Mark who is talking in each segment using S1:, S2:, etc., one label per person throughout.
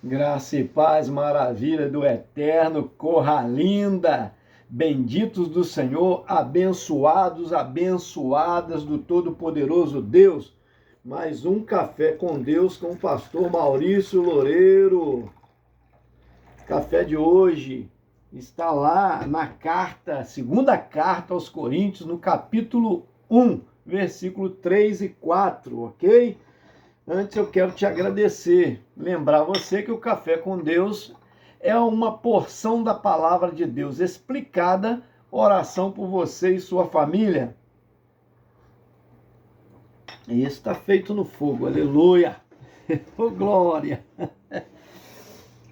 S1: Graça e paz, maravilha do eterno, corra linda, benditos do Senhor, abençoados, abençoadas do Todo-Poderoso Deus. Mais um Café com Deus com o pastor Maurício Loureiro. Café de hoje está lá na carta, segunda carta aos Coríntios, no capítulo 1, versículo 3 e 4, ok? Antes eu quero te agradecer, lembrar você que o Café com Deus é uma porção da palavra de Deus explicada, oração por você e sua família. E isso está feito no fogo, aleluia, oh glória.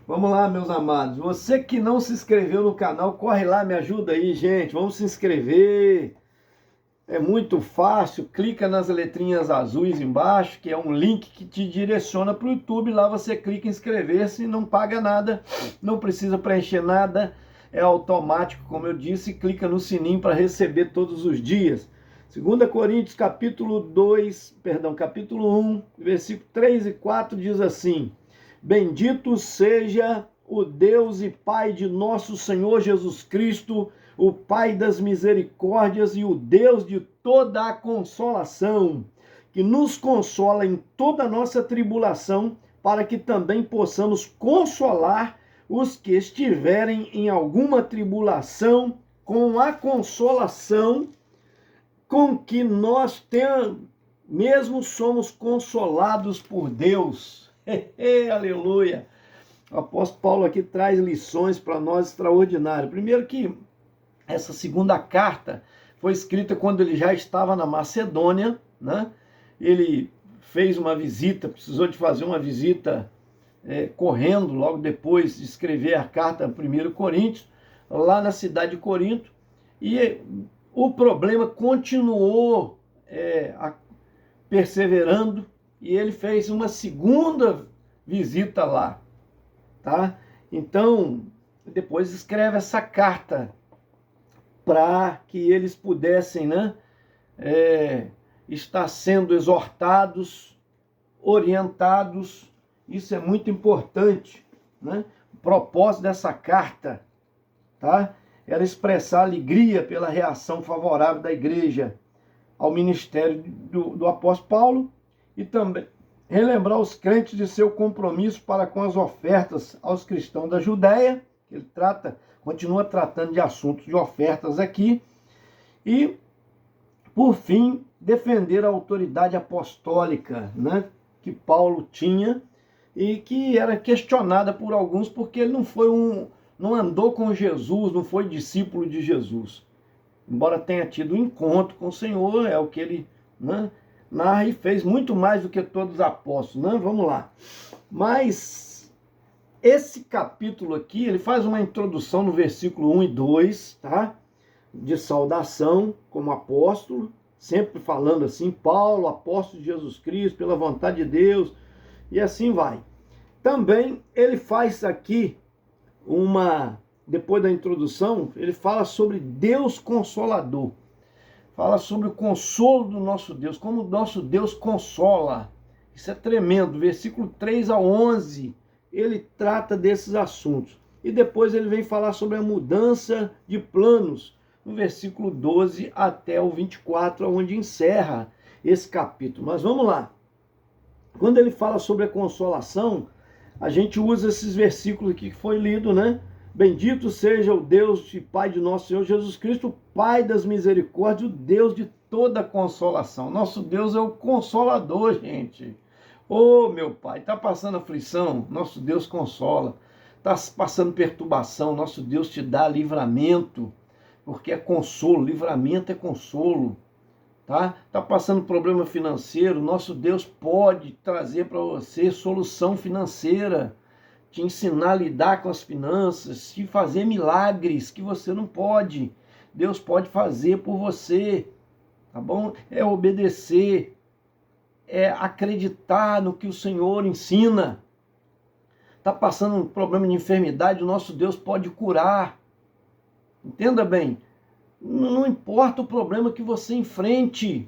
S1: Vamos lá, meus amados, você que não se inscreveu no canal, corre lá, me ajuda aí, gente, vamos se inscrever. É muito fácil, clica nas letrinhas azuis embaixo, que é um link que te direciona para o YouTube. Lá você clica em inscrever-se, não paga nada, não precisa preencher nada, é automático, como eu disse, clica no sininho para receber todos os dias. 2 Coríntios capítulo 1, versículo 3 e 4 diz assim: Bendito seja o Deus e Pai de nosso Senhor Jesus Cristo, o Pai das misericórdias e o Deus de toda a consolação, que nos consola em toda a nossa tribulação, para que também possamos consolar os que estiverem em alguma tribulação, com a consolação com que nós mesmo somos consolados por Deus. Aleluia! O apóstolo Paulo aqui traz lições para nós extraordinárias. Primeiro que essa segunda carta foi escrita quando ele já estava na Macedônia, né? Ele fez uma visita, precisou de fazer uma visita correndo, logo depois de escrever a carta 1 Coríntios, lá na cidade de Corinto, e o problema continuou perseverando, e ele fez uma segunda visita lá, tá? Então, depois escreve essa carta, para que eles pudessem, né, estar sendo exortados, orientados. Isso é muito importante, né? O propósito dessa carta, tá, era expressar alegria pela reação favorável da igreja ao ministério do apóstolo Paulo e também relembrar os crentes de seu compromisso para com as ofertas aos cristãos da Judéia. Ele continua tratando de assuntos de ofertas aqui. E, por fim, defender a autoridade apostólica, né, que Paulo tinha e que era questionada por alguns porque ele não andou com Jesus, não foi discípulo de Jesus. Embora tenha tido um encontro com o Senhor, é o que ele, né, narra, e fez muito mais do que todos os apóstolos, né? Vamos lá. Mas esse capítulo aqui, ele faz uma introdução no versículo 1 e 2, tá? De saudação como apóstolo, sempre falando assim, Paulo, apóstolo de Jesus Cristo, pela vontade de Deus, e assim vai. Também ele faz aqui depois da introdução, ele fala sobre Deus Consolador. Fala sobre o consolo do nosso Deus, como o nosso Deus consola. Isso é tremendo. Versículo 3 a 11, ele trata desses assuntos. E depois ele vem falar sobre a mudança de planos, no versículo 12 até o 24, onde encerra esse capítulo. Mas vamos lá. Quando ele fala sobre a consolação, a gente usa esses versículos aqui que foi lido, né? Bendito seja o Deus e Pai de nosso Senhor Jesus Cristo, Pai das misericórdias, o Deus de toda consolação. Nosso Deus é o Consolador, gente. Ô, meu Pai, está passando aflição? Nosso Deus consola. Está passando perturbação? Nosso Deus te dá livramento, porque é consolo, livramento é consolo. Tá passando problema financeiro? Nosso Deus pode trazer para você solução financeira, te ensinar a lidar com as finanças, te fazer milagres que você não pode. Deus pode fazer por você, tá bom? É obedecer, é acreditar no que o Senhor ensina. Tá passando um problema de enfermidade, o nosso Deus pode curar. Entenda bem, não importa o problema que você enfrente,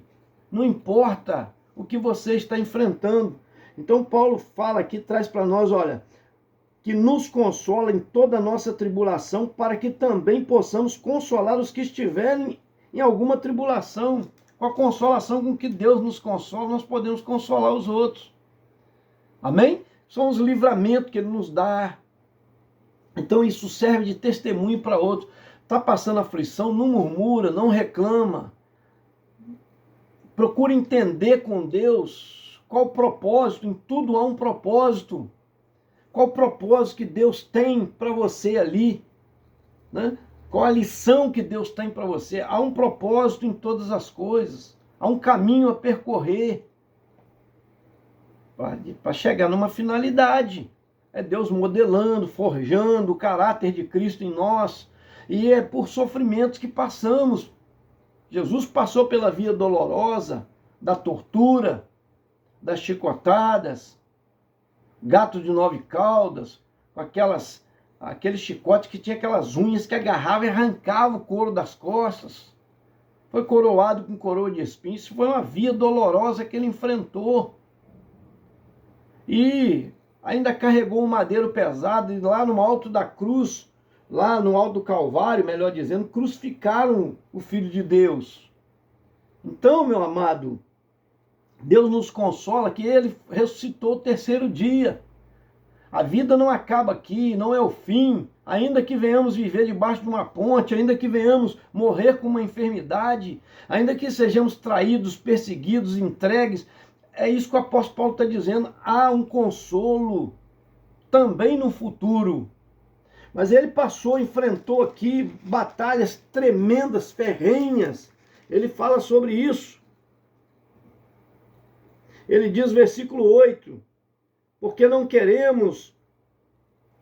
S1: não importa o que você está enfrentando. Então Paulo fala aqui, traz para nós, olha, que nos consola em toda a nossa tribulação, para que também possamos consolar os que estiverem em alguma tribulação. Com a consolação com que Deus nos consola, nós podemos consolar os outros. Amém? São os livramentos que Ele nos dá. Então isso serve de testemunho para outros. Está passando aflição, não murmura, não reclama. Procura entender com Deus qual o propósito. Em tudo há um propósito. Qual o propósito que Deus tem para você ali, né? Qual a lição que Deus tem para você? Há um propósito em todas as coisas. Há um caminho a percorrer para chegar numa finalidade. É Deus modelando, forjando o caráter de Cristo em nós. E é por sofrimentos que passamos. Jesus passou pela via dolorosa, da tortura, das chicotadas, gato de 9 caudas, com aquele chicote que tinha aquelas unhas que agarrava e arrancava o couro das costas. Foi coroado com coroa de espinhos. Isso foi uma via dolorosa que ele enfrentou. E ainda carregou um madeiro pesado, e lá no alto da cruz, lá no alto do Calvário, melhor dizendo, crucificaram o Filho de Deus. Então, meu amado, Deus nos consola que Ele ressuscitou o terceiro dia. A vida não acaba aqui, não é o fim. Ainda que venhamos viver debaixo de uma ponte, ainda que venhamos morrer com uma enfermidade, ainda que sejamos traídos, perseguidos, entregues, é isso que o apóstolo Paulo está dizendo. Há um consolo também no futuro. Mas ele enfrentou aqui batalhas tremendas, ferrenhas. Ele fala sobre isso. Ele diz, versículo 8, porque não queremos,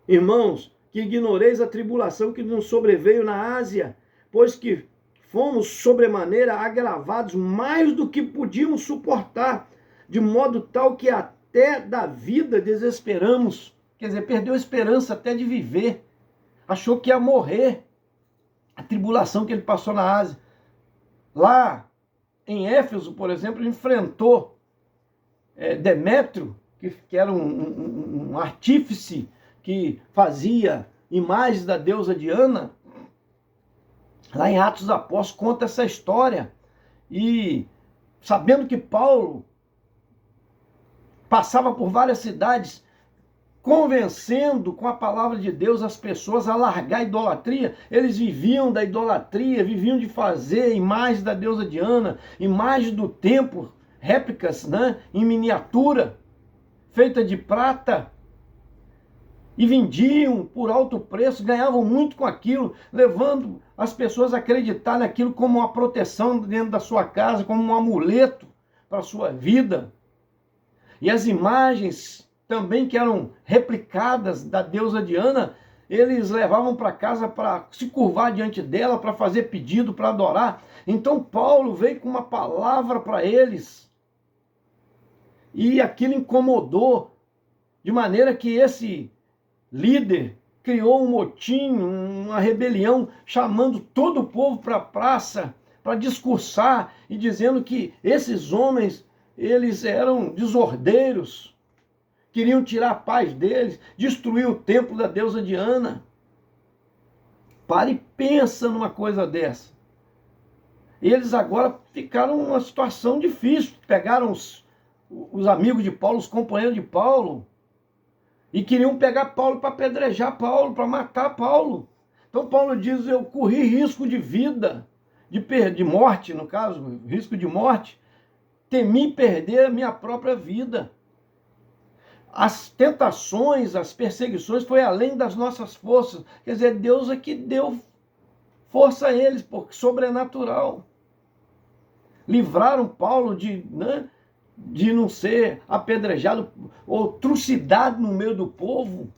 S1: irmãos, que ignoreis a tribulação que nos sobreveio na Ásia, pois que fomos sobremaneira agravados mais do que podíamos suportar, de modo tal que até da vida desesperamos. Quer dizer, perdeu a esperança até de viver. Achou que ia morrer. A tribulação que ele passou na Ásia. Lá em Éfeso, por exemplo, ele enfrentou Demétrio, que era um artífice que fazia imagens da deusa Diana. Lá em Atos dos Apóstolos conta essa história. E sabendo que Paulo passava por várias cidades convencendo com a palavra de Deus as pessoas a largar a idolatria, eles viviam da idolatria, viviam de fazer imagens da deusa Diana, imagens do templo, réplicas, né, em miniatura, feita de prata, e vendiam por alto preço, ganhavam muito com aquilo, levando as pessoas a acreditar naquilo como uma proteção dentro da sua casa, como um amuleto para a sua vida. E as imagens também que eram replicadas da deusa Diana, eles levavam para casa para se curvar diante dela, para fazer pedido, para adorar. Então Paulo veio com uma palavra para eles, e aquilo incomodou, de maneira que esse líder criou um motim, uma rebelião, chamando todo o povo para a praça, para discursar, e dizendo que esses homens, eles eram desordeiros, queriam tirar a paz deles, destruir o templo da deusa Diana. Para e pensa numa coisa dessa. Eles agora ficaram numa situação difícil. Pegaram os amigos de Paulo, os companheiros de Paulo, e queriam pegar Paulo para apedrejar Paulo, para matar Paulo. Então Paulo diz, eu corri risco de vida, de morte, no caso, risco de morte, temi perder a minha própria vida. As tentações, as perseguições foi além das nossas forças. Quer dizer, Deus é que deu força a eles, porque sobrenatural. Livraram Paulo de não ser apedrejado ou trucidado no meio do povo,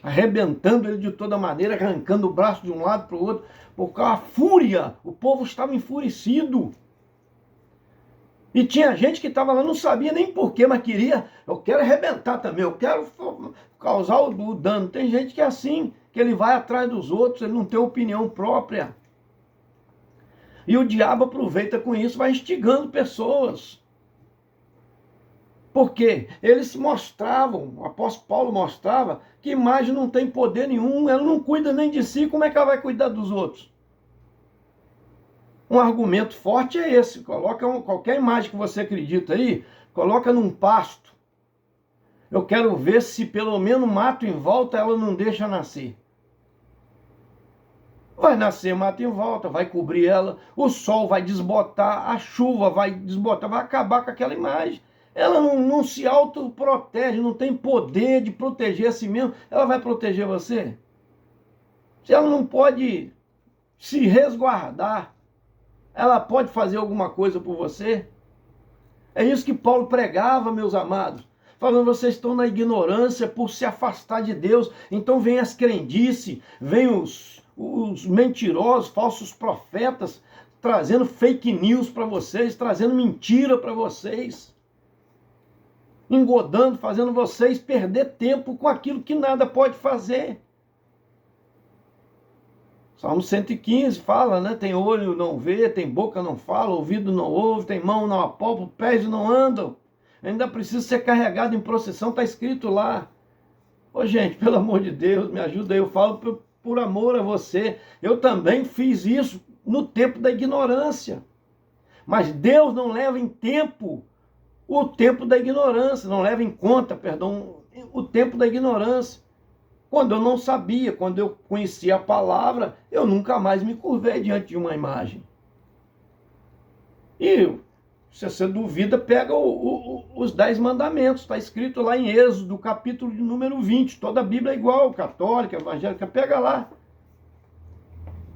S1: arrebentando ele de toda maneira, arrancando o braço de um lado para o outro, porque a fúria, o povo estava enfurecido. E tinha gente que estava lá, não sabia nem porquê, mas queria, eu quero arrebentar também, eu quero causar o dano. Tem gente que é assim, que ele vai atrás dos outros, ele não tem opinião própria. E o diabo aproveita com isso, vai instigando pessoas Porque eles mostravam, o apóstolo Paulo mostrava, que imagem não tem poder nenhum, ela não cuida nem de si, como é que ela vai cuidar dos outros? Um argumento forte é esse, coloca qualquer imagem que você acredita aí, coloca num pasto. Eu quero ver se pelo menos mato em volta ela não deixa nascer. Vai nascer mato em volta, vai cobrir ela, o sol vai desbotar, a chuva vai desbotar, vai acabar com aquela imagem. Ela não se autoprotege, não tem poder de proteger a si mesma. Ela vai proteger você? Se ela não pode se resguardar, ela pode fazer alguma coisa por você? É isso que Paulo pregava, meus amados. Falando, vocês estão na ignorância por se afastar de Deus. Então vem as crendices, vem os mentirosos, falsos profetas, trazendo fake news para vocês, trazendo mentira para vocês. Engodando, fazendo vocês perder tempo com aquilo que nada pode fazer. Salmo 115 fala, né? Tem olho, não vê, tem boca, não fala, ouvido, não ouve, tem mão, não apalpa, pés não andam. Ainda precisa ser carregado em procissão, está escrito lá. Ô gente, pelo amor de Deus, me ajuda aí, eu falo por amor a você. Eu também fiz isso no tempo da ignorância. Mas Deus não leva em tempo o tempo da ignorância, não leva em conta, perdão, o tempo da ignorância. Quando eu não sabia, quando eu conhecia a palavra, eu nunca mais me curvei diante de uma imagem. E se você duvida, pega os 10 mandamentos. Está escrito lá em Êxodo, capítulo de número 20. Toda a Bíblia é igual, católica, evangélica. Pega lá.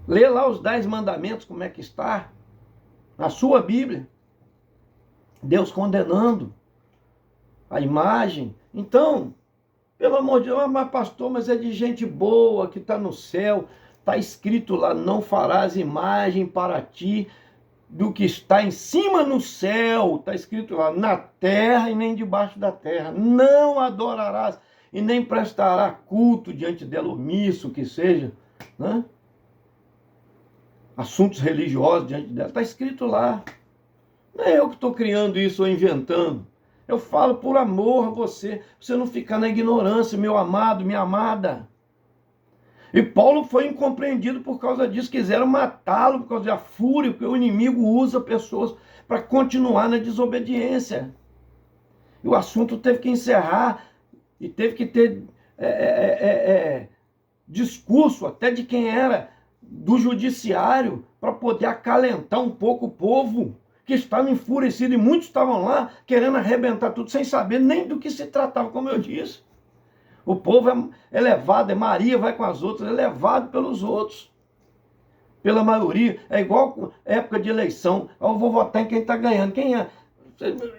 S1: Lê lá os 10 mandamentos, como é que está. Na sua Bíblia. Deus condenando a imagem. Então, pelo amor de Deus, mas pastor, mas é de gente boa que está no céu. Está escrito lá, não farás imagem para ti do que está em cima no céu. Está escrito lá, na terra e nem debaixo da terra. Não adorarás e nem prestará culto diante dela, omisso que seja, né? Assuntos religiosos diante dela. Está escrito lá. Não é eu que estou criando isso ou inventando. Eu falo por amor a você. Você não ficar na ignorância, meu amado, minha amada. E Paulo foi incompreendido por causa disso. Quiseram matá-lo por causa da fúria, porque o inimigo usa pessoas para continuar na desobediência. E o assunto teve que encerrar e teve que ter discurso até de quem era do judiciário para poder acalentar um pouco o povo que estava enfurecido, e muitos estavam lá querendo arrebentar tudo, sem saber nem do que se tratava, como eu disse. O povo é levado, Maria vai com as outras, é levado pelos outros, pela maioria. É igual época de eleição, eu vou votar em quem está ganhando. Quem é?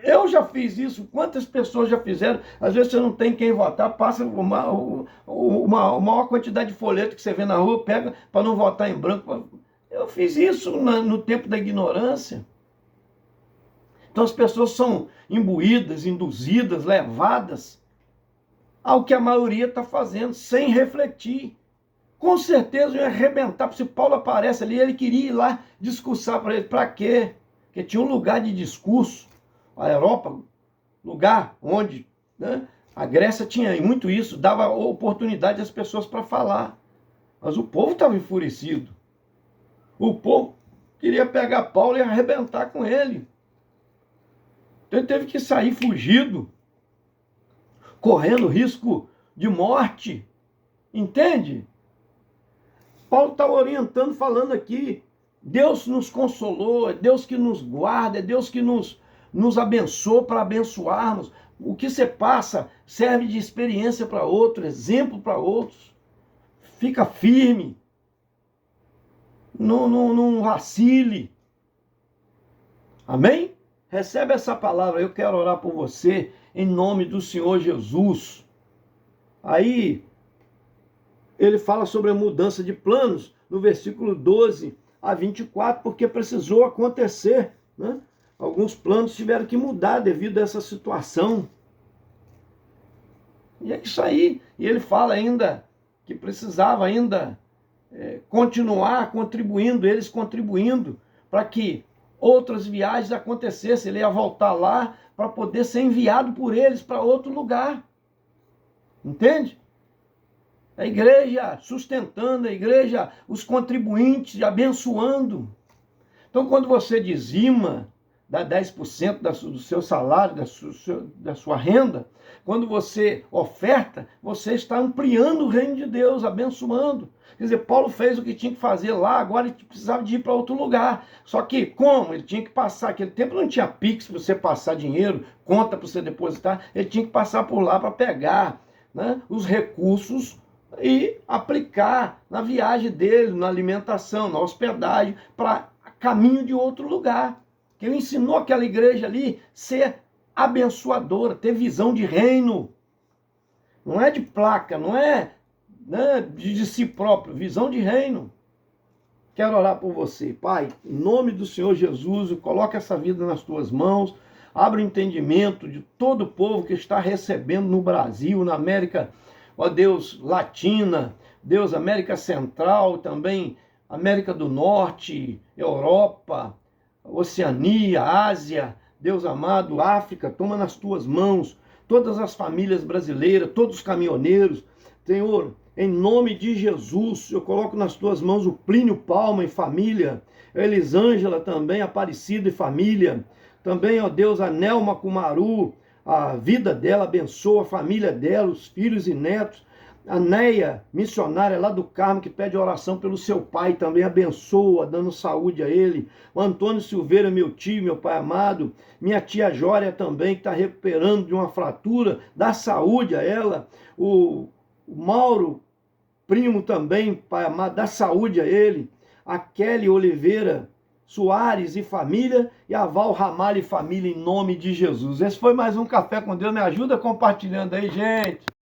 S1: Eu já fiz isso, quantas pessoas já fizeram? Às vezes você não tem quem votar, passa uma maior quantidade de folheto que você vê na rua, pega para não votar em branco. Eu fiz isso no tempo da ignorância. Então as pessoas são imbuídas, induzidas, levadas ao que a maioria está fazendo, sem refletir. Com certeza ia arrebentar. Se Paulo aparece ali, ele queria ir lá discursar para ele. Para quê? Porque tinha um lugar de discurso. A Europa, lugar onde, né, a Grécia tinha muito isso, dava oportunidade às pessoas para falar. Mas o povo estava enfurecido. O povo queria pegar Paulo e arrebentar com ele. Então ele teve que sair fugido, correndo risco de morte. Entende? Paulo está orientando, falando aqui. Deus nos consolou, é Deus que nos guarda, é Deus que nos abençoa para abençoarmos. O que você passa serve de experiência para outros, exemplo para outros. Fica firme. Não vacile. Amém? Recebe essa palavra, eu quero orar por você, em nome do Senhor Jesus. Aí, ele fala sobre a mudança de planos, no versículo 12 a 24, porque precisou acontecer, né? Alguns planos tiveram que mudar devido a essa situação. E é isso aí. E ele fala ainda que precisava ainda continuar contribuindo, eles contribuindo, para que outras viagens acontecessem, ele ia voltar lá para poder ser enviado por eles para outro lugar. Entende? A igreja sustentando, a igreja, os contribuintes abençoando. Então, quando você dizima, dá 10% do seu salário, da sua renda, quando você oferta, você está ampliando o reino de Deus, abençoando. Quer dizer, Paulo fez o que tinha que fazer lá, agora ele precisava de ir para outro lugar. Só que como? Ele tinha que passar, aquele tempo não tinha Pix para você passar dinheiro, conta para você depositar, ele tinha que passar por lá para pegar, né, os recursos e aplicar na viagem dele, na alimentação, na hospedagem, para caminho de outro lugar. Que ele ensinou aquela igreja ali a ser abençoadora, ter visão de reino. Não é de placa, não é, né, de si próprio, visão de reino. Quero orar por você, Pai, em nome do Senhor Jesus, coloca essa vida nas tuas mãos, abre o entendimento de todo o povo que está recebendo no Brasil, na América, ó Deus, Latina, Deus, América Central, também América do Norte, Europa, Oceania, Ásia, Deus amado, África, toma nas tuas mãos todas as famílias brasileiras, todos os caminhoneiros, Senhor, em nome de Jesus, eu coloco nas tuas mãos o Plínio Palma e família, a Elisângela também, Aparecida e família, também, ó Deus, a Nelma Kumaru, a vida dela, abençoa a família dela, os filhos e netos, a Neia, missionária lá do Carmo, que pede oração pelo seu pai, também abençoa, dando saúde a ele. O Antônio Silveira, meu tio, meu pai amado. Minha tia Jória também, que está recuperando de uma fratura, dá saúde a ela. O Mauro, primo também, pai amado, dá saúde a ele. A Kelly Oliveira Soares e família, e a Val Ramalho e família, em nome de Jesus. Esse foi mais um Café com Deus. Me ajuda compartilhando aí, gente.